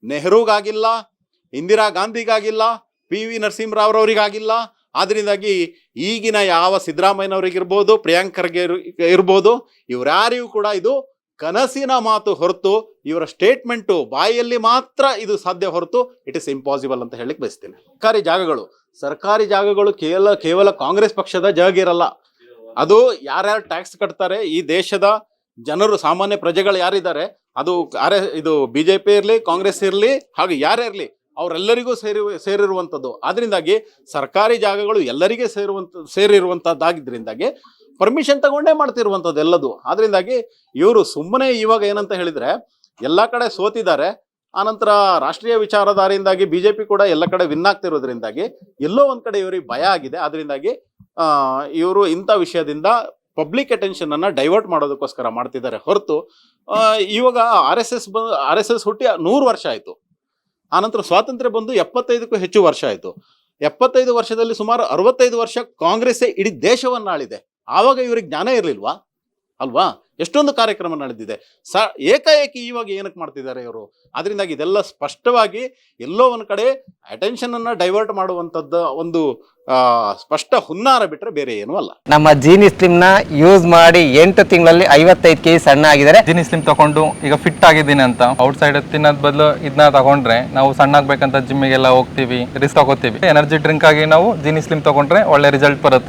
ನೆಹರೂಗಾಗಿಲ್ಲ, Indira ಗಾಂಧಿಗಾಗಿಲ್ಲ, PV ನರಸಿಂಹರಾವ್ರವರಿಗಾಗಿಲ್ಲ. ಆದ್ರಿಂದಾಗಿ ಈಗಿನ ಯಾವ ಸಿದ್ದರಾಮಯ್ಯನವ್ರಿಗಿರ್ಬೋದು, ಪ್ರಿಯಾಂಕ್ ಖರ್ಗೆ ಇರ್ಬೋದು, ಇವರ್ಯಾರಿಗೂ ಕೂಡ ಇದು ಕನಸಿನ ಮಾತು ಹೊರತು, ಇವರ ಸ್ಟೇಟ್ಮೆಂಟು ಬಾಯಲ್ಲಿ ಮಾತ್ರ ಇದು ಸಾಧ್ಯ ಹೊರತು ಇಟ್ ಇಸ್ ಇಂಪಾಸಿಬಲ್ ಅಂತ ಹೇಳಲಿಕ್ಕೆ ಬಯಸ್ತೇನೆ. ಸರ್ಕಾರಿ ಜಾಗಗಳು ಕೇವಲ ಕಾಂಗ್ರೆಸ್ ಪಕ್ಷದ ಜಾಗಿರಲ್ಲ. ಅದು ಯಾರ್ಯಾರು ಟ್ಯಾಕ್ಸ್ ಕಟ್ತಾರೆ, ಈ ದೇಶದ ಜನರು, ಸಾಮಾನ್ಯ ಪ್ರಜೆಗಳು ಯಾರಿದ್ದಾರೆ, ಅದು ಇದು BJP ಇರಲಿ, ಕಾಂಗ್ರೆಸ್ ಇರಲಿ, ಹಾಗೆ ಯಾರೇ ಇರಲಿ, ಅವರೆಲ್ಲರಿಗೂ ಸೇರಿರುವಂಥದ್ದು. ಆದ್ರಿಂದಾಗಿ ಸರ್ಕಾರಿ ಜಾಗಗಳು ಎಲ್ಲರಿಗೆ ಸೇರಿರುವಂಥದ್ದಾಗಿದ್ದರಿಂದಾಗಿ ಪರ್ಮಿಷನ್ ತಗೊಂಡೇ ಮಾಡ್ತಿರುವಂಥದ್ದು ಎಲ್ಲದು. ಆದ್ರಿಂದಾಗಿ ಇವರು ಸುಮ್ಮನೆ ಇವಾಗ ಏನಂತ ಹೇಳಿದ್ರೆ, ಎಲ್ಲ ಕಡೆ ಸೋತಿದ್ದಾರೆ, ಆನಂತರ ರಾಷ್ಟ್ರೀಯ ವಿಚಾರಧಾರೆಯಿಂದಾಗಿ BJP ಕೂಡ ಎಲ್ಲ ಕಡೆ ವಿನ್ ಆಗ್ತಿರೋದ್ರಿಂದಾಗಿ ಎಲ್ಲೋ ಒಂದ್ ಕಡೆ ಇವರಿಗೆ ಭಯ ಆಗಿದೆ. ಆದ್ರಿಂದಾಗಿ ಇವರು ಇಂಥ ವಿಷಯದಿಂದ ಪಬ್ಲಿಕ್ ಅಟೆನ್ಷನ್ ಅನ್ನ ಡೈವರ್ಟ್ ಮಾಡೋದಕ್ಕೋಸ್ಕರ ಮಾಡ್ತಿದ್ದಾರೆ ಹೊರತು, ಇವಾಗ RSS ಹುಟ್ಟಿ 100 ವರ್ಷ ಆಯ್ತು. ಆನಂತರ ಸ್ವಾತಂತ್ರ್ಯ ಬಂದು 75ಕ್ಕೂ ಹೆಚ್ಚು ವರ್ಷ ಆಯ್ತು. 75 ವರ್ಷದಲ್ಲಿ ಸುಮಾರು 65 ವರ್ಷ ಕಾಂಗ್ರೆಸ್ಸೇ ಇಡೀ ದೇಶವನ್ನ ಆಳಿದೆ. ಆವಾಗ ಇವ್ರಿಗೆ ಜ್ಞಾನ ಇರ್ಲಿಲ್ವಾ ಅಲ್ವಾ? ಎಷ್ಟೊಂದು ಕಾರ್ಯಕ್ರಮ ನಡೆದಿದೆ. ಏಕಾಏಕಿ ಇವಾಗ ಏನಕ್ಕೆ ಮಾಡ್ತಿದ್ದಾರೆ ಇವರು? ಅದರಿಂದಾಗಿ ಇದೆಲ್ಲ ಸ್ಪಷ್ಟವಾಗಿ ಎಲ್ಲೋ ಒಂದ್ ಕಡೆ ಅಟೆನ್ಷನ್ ಅನ್ನ ಡೈವರ್ಟ್ ಮಾಡುವಂತದ್ದು ಒಂದು ಸ್ಪಷ್ಟ ಹುನ್ನಾರ ಬಿಟ್ರೆ ಬೇರೆ ಏನೂ ಅಲ್ಲ. ನಮ್ಮ ಜೀನಿ ಸ್ಲಿಮ್ ನ ಯೂಸ್ ಮಾಡಿ 8 ತಿಂಗಳಲ್ಲಿ 55 kg ಸಣ್ಣ ಆಗಿದ್ದಾರೆ. ಜೀನಿ ಸ್ಲಿಮ್ ತಗೊಂಡು ಈಗ ಫಿಟ್ ಆಗಿದ್ದೀನಿ ಅಂತ ಔಟ್ ಸೈಡ್ ತಿನ್ನೋದ್ ಬದಲು ಇದನ್ನ ತಗೊಂಡ್ರೆ ನಾವು ಸಣ್ಣ ಆಗ್ಬೇಕಂತ ಜಿಮ್ಮಿಗೆಲ್ಲ ಹೋಗ್ತೀವಿ, ರಿಸ್ಕ್ ತಗೋತೀವಿ. ಎನರ್ಜಿ ಡ್ರಿಂಕ್ ಆಗಿ ನಾವು ಜೀನಿ ಸ್ಲಿಮ್ ತಗೊಂಡ್ರೆ ಒಳ್ಳೆ ರಿಸಲ್ಟ್ ಬರುತ್ತೆ.